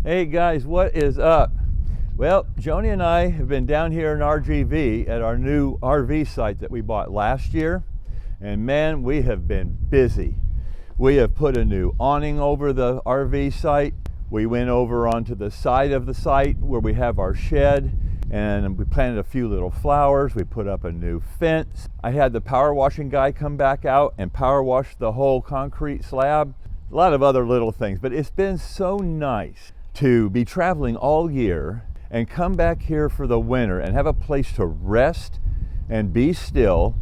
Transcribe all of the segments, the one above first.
Hey guys, what is up? Well, Joni and I have been down here in RGV at our new RV site that we bought last year, and man, we have been busy. We have put a new awning over the RV site. We went over onto the side of the site where we have our shed, and we planted a few little flowers. We put up a new fence. I had the power washing guy come back out and power wash the whole concrete slab. A lot of other little things, but it's been so nice to be traveling all year and come back here for the winter and have a place to rest and be still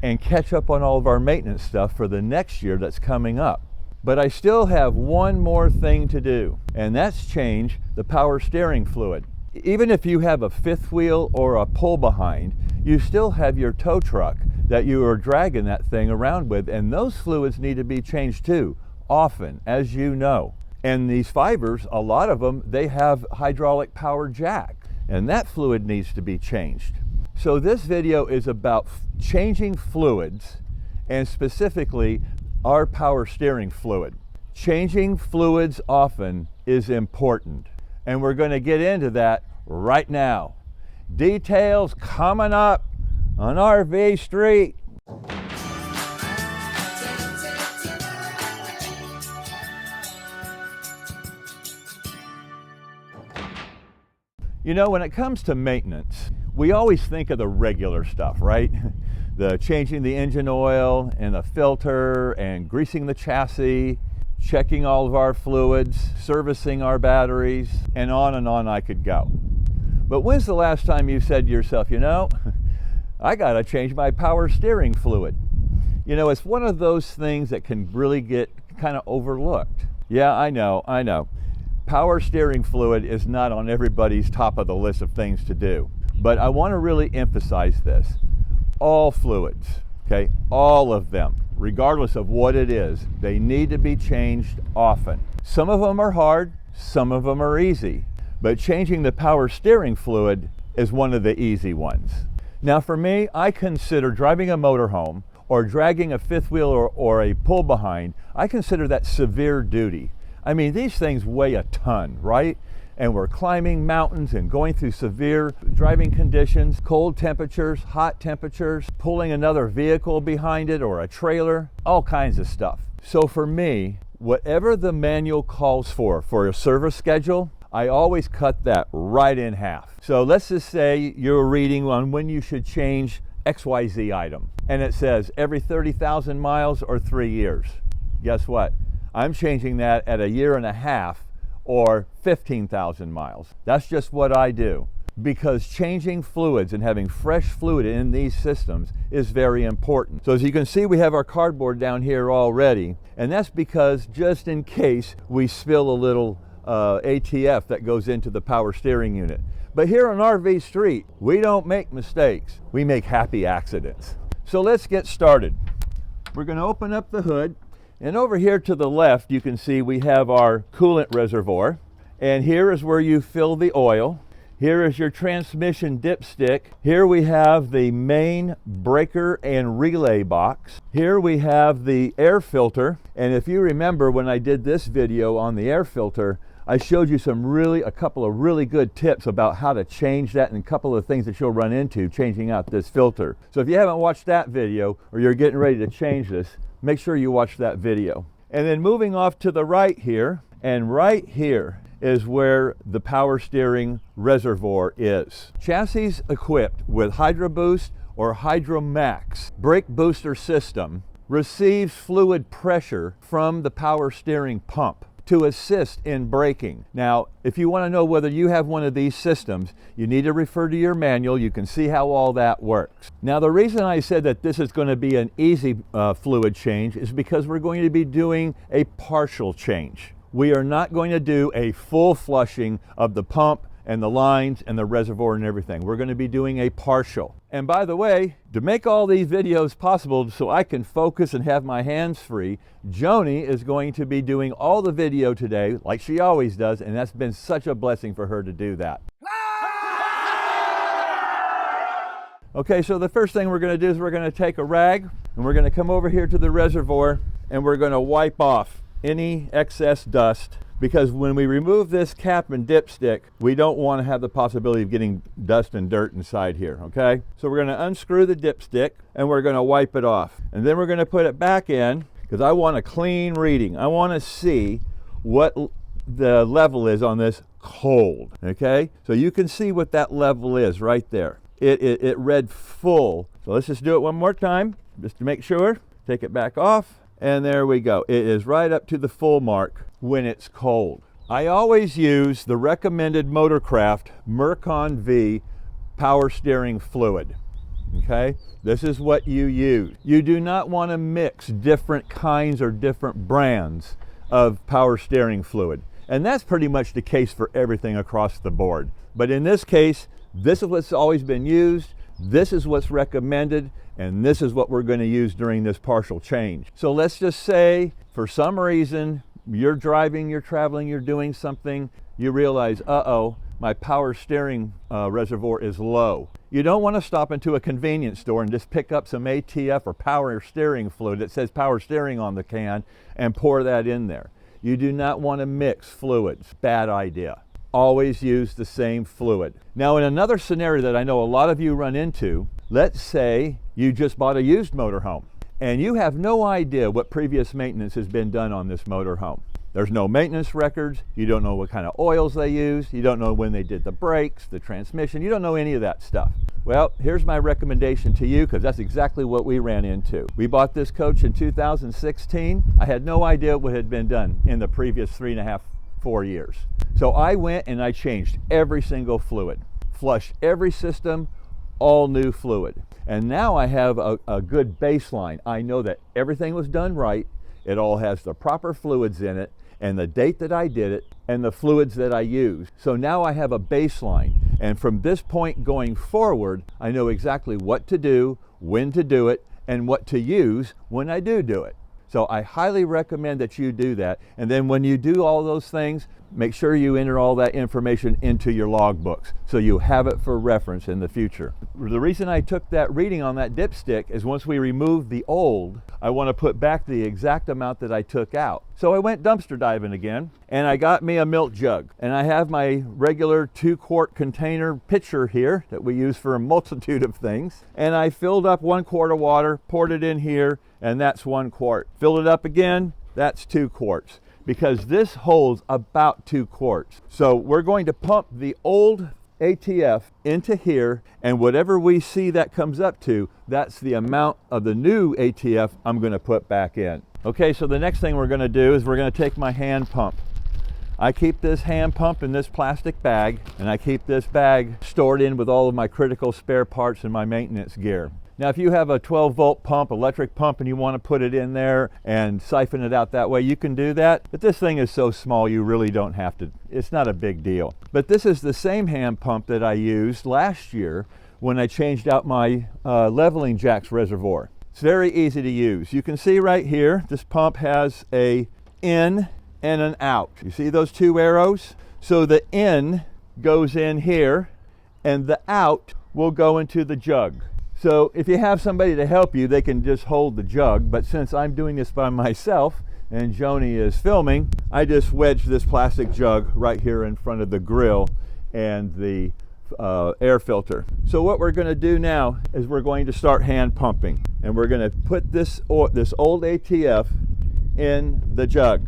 and catch up on all of our maintenance stuff for the next year that's coming up. But I still have one more thing to do, and that's change the power steering fluid. Even if you have a fifth wheel or a pull behind, you still have your tow truck that you are dragging that thing around with, and those fluids need to be changed too, often, as you know. And these fibers, a lot of them, they have hydraulic power jack, and that fluid needs to be changed. So this video is about changing fluids, and specifically our power steering fluid. Changing fluids often is important, and we're going to get into that right now. Details coming up on RV Street. You know, when it comes to maintenance, we always think of the regular stuff, right? The changing the engine oil and the filter and greasing the chassis, checking all of our fluids, servicing our batteries, and on I could go. But when's the last time you said to yourself, you know, I gotta change my power steering fluid? You know, it's one of those things that can really get kind of overlooked. Yeah, I know. Power steering fluid is not on everybody's top of the list of things to do. But I want to really emphasize this. All fluids, okay, all of them, regardless of what it is, they need to be changed often. Some of them are hard, some of them are easy. But changing the power steering fluid is one of the easy ones. Now for me, I consider driving a motorhome or dragging a fifth wheel or a pull behind, I consider that severe duty. I mean, these things weigh a ton, right? And we're climbing mountains and going through severe driving conditions, cold temperatures, hot temperatures, pulling another vehicle behind it or a trailer, all kinds of stuff. So for me, whatever the manual calls for a service schedule, I always cut that right in half. So let's just say you're reading on when you should change XYZ item, and it says every 30,000 miles or 3 years. Guess what? I'm changing that at 1.5 years or 15,000 miles. That's just what I do, because changing fluids and having fresh fluid in these systems is very important. So as you can see, we have our cardboard down here already, and that's because just in case we spill a little ATF that goes into the power steering unit. But here on RV Street, we don't make mistakes. We make happy accidents. So let's get started. We're going to open up the hood. And over here to the left, you can see we have our coolant reservoir. And here is where you fill the oil. Here is your transmission dipstick. Here we have the main breaker and relay box. Here we have the air filter. And if you remember when I did this video on the air filter, I showed you a couple of really good tips about how to change that and a couple of things that you'll run into changing out this filter. So if you haven't watched that video or you're getting ready to change this, make sure you watch that video. And then moving off to the right here, and right here is where the power steering reservoir is. Chassis equipped with Hydroboost or Hydromax Brake Booster System receives fluid pressure from the power steering pump to assist in braking. Now, if you want to know whether you have one of these systems, you need to refer to your manual. You can see how all that works. Now, the reason I said that this is going to be an easy fluid change is because we're going to be doing a partial change. We are not going to do a full flushing of the pump and the lines and the reservoir and everything. We're going to be doing a partial. And by the way, to make all these videos possible so I can focus and have my hands free, Joni is going to be doing all the video today like she always does, and that's been such a blessing for her to do that. Okay, so the first thing we're going to do is we're going to take a rag and we're going to come over here to the reservoir and we're going to wipe off any excess dust because when we remove this cap and dipstick, we don't want to have the possibility of getting dust and dirt inside here, okay? So we're going to unscrew the dipstick and we're going to wipe it off. And then we're going to put it back in because I want a clean reading. I want to see what the level is on this cold, okay? So you can see what that level is right there. It read full. So let's just do it one more time just to make sure. Take it back off. And there we go. It is right up to the full mark when it's cold. I always use the recommended Motorcraft Mercon V power steering fluid. Okay? This is what you use. You do not want to mix different kinds or different brands of power steering fluid. And that's pretty much the case for everything across the board. But in this case, this is what's always been used. This is what's recommended, and this is what we're going to use during this partial change. So let's just say for some reason you're driving, you're traveling, you're doing something, you realize, uh-oh, my power steering reservoir is low. You don't want to stop into a convenience store and just pick up some ATF or power steering fluid that says power steering on the can and pour that in there. You do not want to mix fluids. Bad idea. Always use the same fluid. Now, in another scenario that I know a lot of you run into, let's say you just bought a used motorhome and you have no idea what previous maintenance has been done on this motorhome. There's no maintenance records. You don't know what kind of oils they use. You don't know when they did the brakes, the transmission. You don't know any of that stuff. Well, here's my recommendation to you, because that's exactly what we ran into. We bought this coach in 2016. I had no idea what had been done in the previous 3.5, 4 years. So I went and I changed every single fluid, flushed every system, all new fluid. And now I have a good baseline. I know that everything was done right. It all has the proper fluids in it, and the date that I did it, and the fluids that I used. So now I have a baseline. And from this point going forward, I know exactly what to do, when to do it, and what to use when I do it. So I highly recommend that you do that. And then when you do all those things, make sure you enter all that information into your logbooks so you have it for reference in the future. The reason I took that reading on that dipstick is once we remove the old, I want to put back the exact amount that I took out. So I went dumpster diving again, and I got me a milk jug. And I have my regular 2-quart container pitcher here that we use for a multitude of things. And I filled up 1 quart of water, poured it in here, and that's 1 quart. Filled it up again, that's 2 quarts. Because this holds about 2 quarts. So we're going to pump the old ATF into here, and whatever we see that comes up to, that's the amount of the new ATF I'm going to put back in. Okay, so the next thing we're going to do is we're going to take my hand pump. I keep this hand pump in this plastic bag, and I keep this bag stored in with all of my critical spare parts and my maintenance gear. Now, if you have a 12-volt pump, electric pump, and you want to put it in there and siphon it out that way, you can do that. But this thing is so small, you really don't have to. It's not a big deal. But this is the same hand pump that I used last year when I changed out my leveling jacks reservoir. It's very easy to use. You can see right here, this pump has a in and an out. You see those 2 arrows? So the in goes in here, and the out will go into the jug. So if you have somebody to help you, they can just hold the jug. But since I'm doing this by myself and Joni is filming, I just wedged this plastic jug right here in front of the grill and the air filter. So what we're going to do now is we're going to start hand pumping. And we're going to put this old ATF in the jug.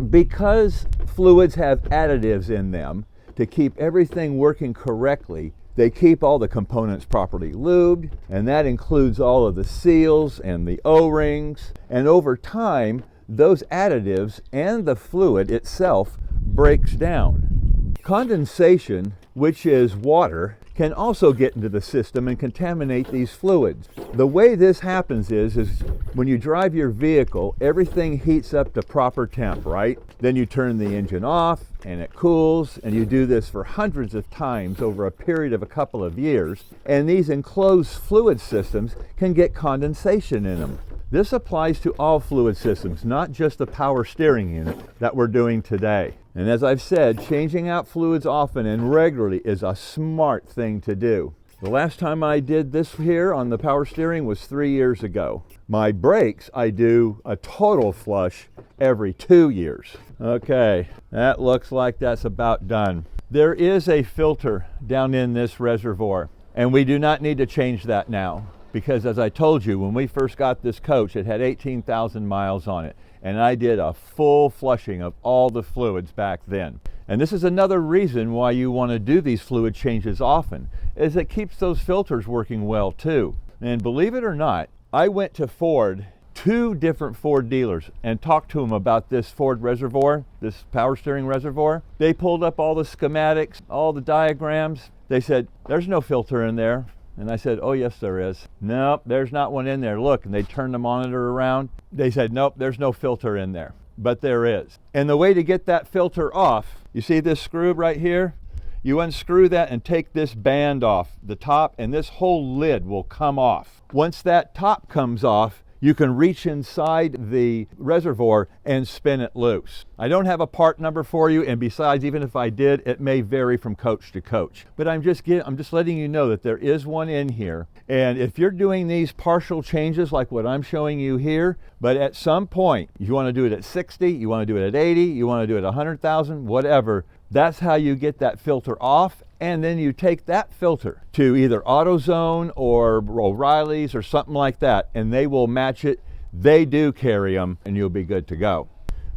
Because fluids have additives in them to keep everything working correctly, they keep all the components properly lubed, and that includes all of the seals and the O-rings. And over time, those additives and the fluid itself breaks down. Condensation, which is water, can also get into the system and contaminate these fluids. The way this happens is when you drive your vehicle, everything heats up to proper temp, right? Then you turn the engine off and it cools, and you do this for hundreds of times over a period of a couple of years, and these enclosed fluid systems can get condensation in them. This applies to all fluid systems, not just the power steering unit that we're doing today. And as I've said, changing out fluids often and regularly is a smart thing to do. The last time I did this here on the power steering was 3 years ago. My brakes, I do a total flush every 2 years. Okay, that looks like that's about done. There is a filter down in this reservoir, and we do not need to change that now, because as I told you, when we first got this coach, it had 18,000 miles on it, and I did a full flushing of all the fluids back then. And this is another reason why you want to do these fluid changes often, is it keeps those filters working well too. And believe it or not, I went to Ford, 2 different Ford dealers, and talked to them about this Ford reservoir, this power steering reservoir. They pulled up all the schematics, all the diagrams. They said, there's no filter in there. And I said, oh yes there is. Nope, there's not one in there. Look, and they turned the monitor around. They said, nope, there's no filter in there. But there is. And the way to get that filter off, you see this screw right here? You unscrew that and take this band off the top, and this whole lid will come off. Once that top comes off, you can reach inside the reservoir and spin it loose. I don't have a part number for you, and besides, even if I did, it may vary from coach to coach. But I'm just letting you know that there is one in here. And if you're doing these partial changes like what I'm showing you here, but at some point, you want to do it at 60, you want to do it at 80, you want to do it at 100,000, whatever, that's how you get that filter off. And then you take that filter to either AutoZone or O'Reilly's or something like that, and they will match it. They do carry them, and you'll be good to go.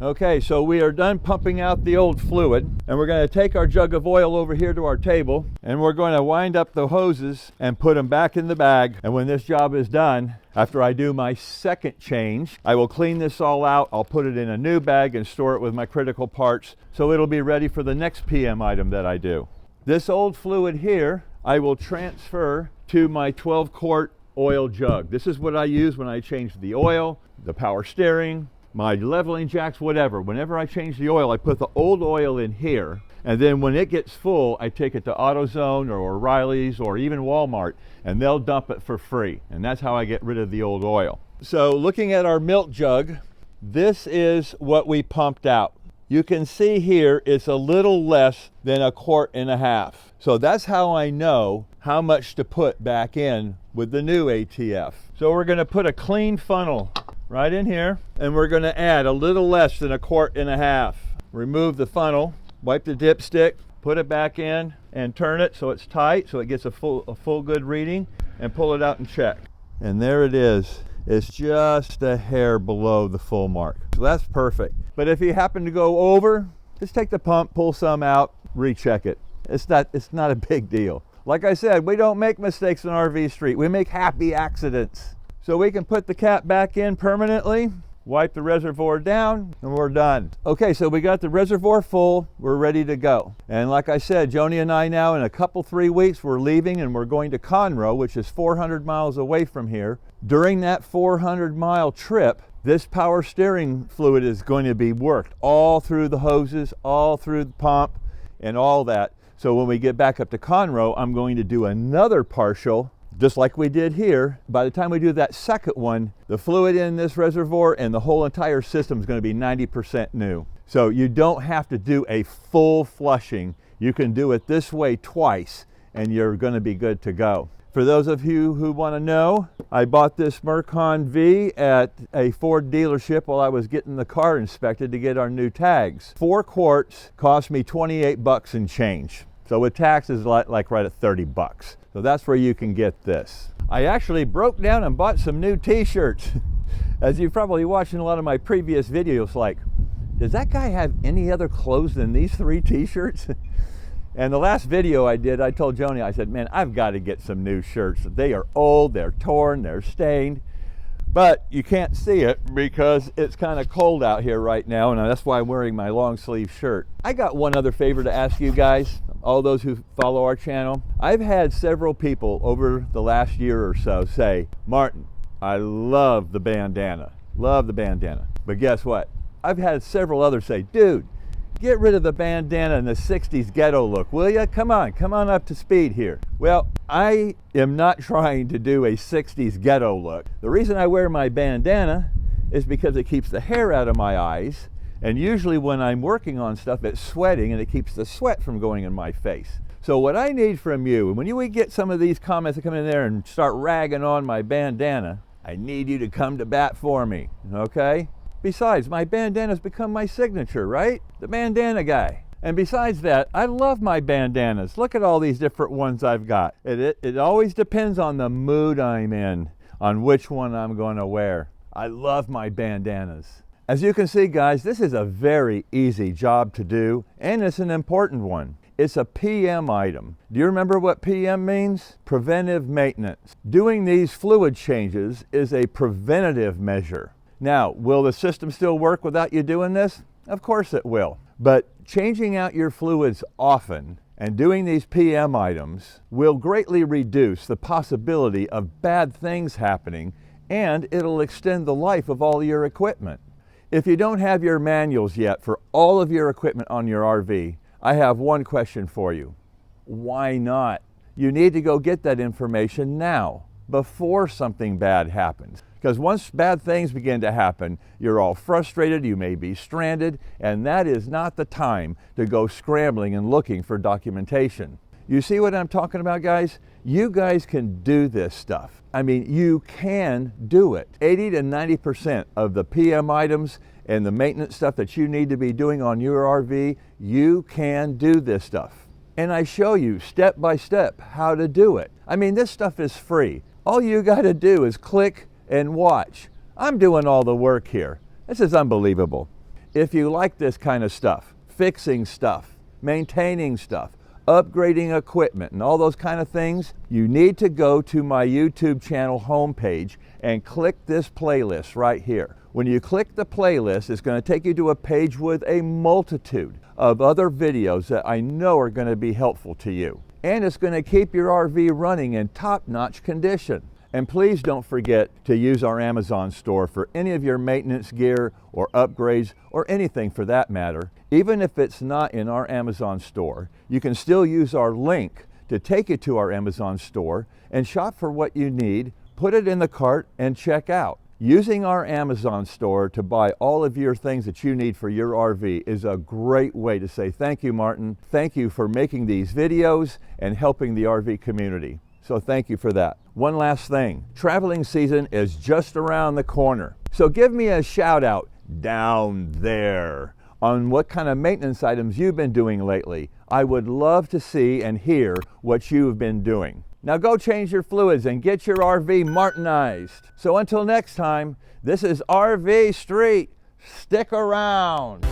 Okay, so we are done pumping out the old fluid, and we're going to take our jug of oil over here to our table, and we're going to wind up the hoses and put them back in the bag. And when this job is done, after I do my second change, I will clean this all out. I'll put it in a new bag and store it with my critical parts, so it'll be ready for the next PM item that I do. This old fluid here, I will transfer to my 12-quart oil jug. This is what I use when I change the oil, the power steering, my leveling jacks, whatever. Whenever I change the oil, I put the old oil in here, and then when it gets full, I take it to AutoZone or O'Reilly's or even Walmart, and they'll dump it for free. And that's how I get rid of the old oil. So looking at our milk jug, this is what we pumped out. You can see here it's a little less than 1.5 quarts. So that's how I know how much to put back in with the new ATF. So we're going to put a clean funnel right in here, and we're going to add a little less than 1.5 quarts. Remove the funnel, wipe the dipstick, put it back in, and turn it so it's tight, so it gets a full good reading, and pull it out and check. And there it is. It's just a hair below the full mark. So that's perfect. But if you happen to go over, just take the pump, pull some out, recheck it. It's not a big deal. Like I said, we don't make mistakes on RV Street. We make happy accidents. So we can put the cap back in permanently, wipe the reservoir down, and we're done. Okay, so we got the reservoir full, we're ready to go. And like I said, Joni and I now in a couple, 3 weeks, we're leaving and we're going to Conroe, which is 400 miles away from here. During that 400-mile trip, this power steering fluid is going to be worked all through the hoses, all through the pump, and all that. So when we get back up to Conroe, I'm going to do another partial, just like we did here. By the time we do that second one, the fluid in this reservoir and the whole entire system is going to be 90% new. So you don't have to do a full flushing. You can do it this way twice, and you're going to be good to go. For those of you who want to know, I bought this Mercon V at a Ford dealership while I was getting the car inspected to get our new tags. 4 quarts cost me 28 bucks and change. So with taxes, like right at 30 bucks. So that's where you can get this. I actually broke down and bought some new t-shirts. As you've probably watched in a lot of my previous videos, like, does that guy have any other clothes than these 3 t-shirts? And the last video I did, I told Joni, I said, man, I've got to get some new shirts. They are old, they're torn, they're stained. But you can't see it because it's kind of cold out here right now, and that's why I'm wearing my long sleeve shirt. I got one other favor to ask you guys, all those who follow our channel. I've had several people over the last year or so say, Martin, I love the bandana. Love the bandana. But guess what? I've had several others say, dude, get rid of the bandana and the 60s ghetto look, will ya? Come on up to speed here. Well, I am not trying to do a 60s ghetto look. The reason I wear my bandana is because it keeps the hair out of my eyes, And usually when I'm working on stuff, it's sweating and it keeps the sweat from going in my face. So what I need from you, when we get some of these comments that come in there and start ragging on my bandana, I need you to come to bat for me, okay? Besides, my bandana's become my signature, right? The bandana guy. And besides that, I love my bandanas. Look at all these different ones I've got. It always depends on the mood I'm in, on which one I'm going to wear. I love my bandanas. As you can see, guys, this is a very easy job to do, and it's an important one. It's a PM item. Do you remember what PM means? Preventive maintenance. Doing these fluid changes is a preventative measure. Now, will the system still work without you doing this? Of course it will. But changing out your fluids often and doing these PM items will greatly reduce the possibility of bad things happening, and it'll extend the life of all your equipment. If you don't have your manuals yet for all of your equipment on your RV, I have one question for you. Why not? You need to go get that information now, before something bad happens. Because once bad things begin to happen, you're all frustrated, you may be stranded, and that is not the time to go scrambling and looking for documentation. You see what I'm talking about, guys? You guys can do this stuff. I mean, you can do it. 80 to 90% of the PM items and the maintenance stuff that you need to be doing on your RV, you can do this stuff. And I show you step by step how to do it. I mean, this stuff is free. All you got to do is click and watch. I'm doing all the work here. This is unbelievable. If you like this kind of stuff, fixing stuff, maintaining stuff, upgrading equipment and all those kind of things, you need to go to my YouTube channel homepage and click this playlist right here. When you click the playlist, it's going to take you to a page with a multitude of other videos that I know are going to be helpful to you. And it's going to keep your RV running in top-notch condition. And please don't forget to use our Amazon store for any of your maintenance gear or upgrades or anything for that matter. Even if it's not in our Amazon store, you can still use our link to take you to our Amazon store and shop for what you need, put it in the cart, and check out. Using our Amazon store to buy all of your things that you need for your RV is a great way to say thank you, Martin. Thank you for making these videos and helping the RV community. So thank you for that. One last thing, traveling season is just around the corner. So give me a shout out down there on what kind of maintenance items you've been doing lately. I would love to see and hear what you've been doing. Now go change your fluids and get your RV Martinized. So until next time, this is RV Street. Stick around.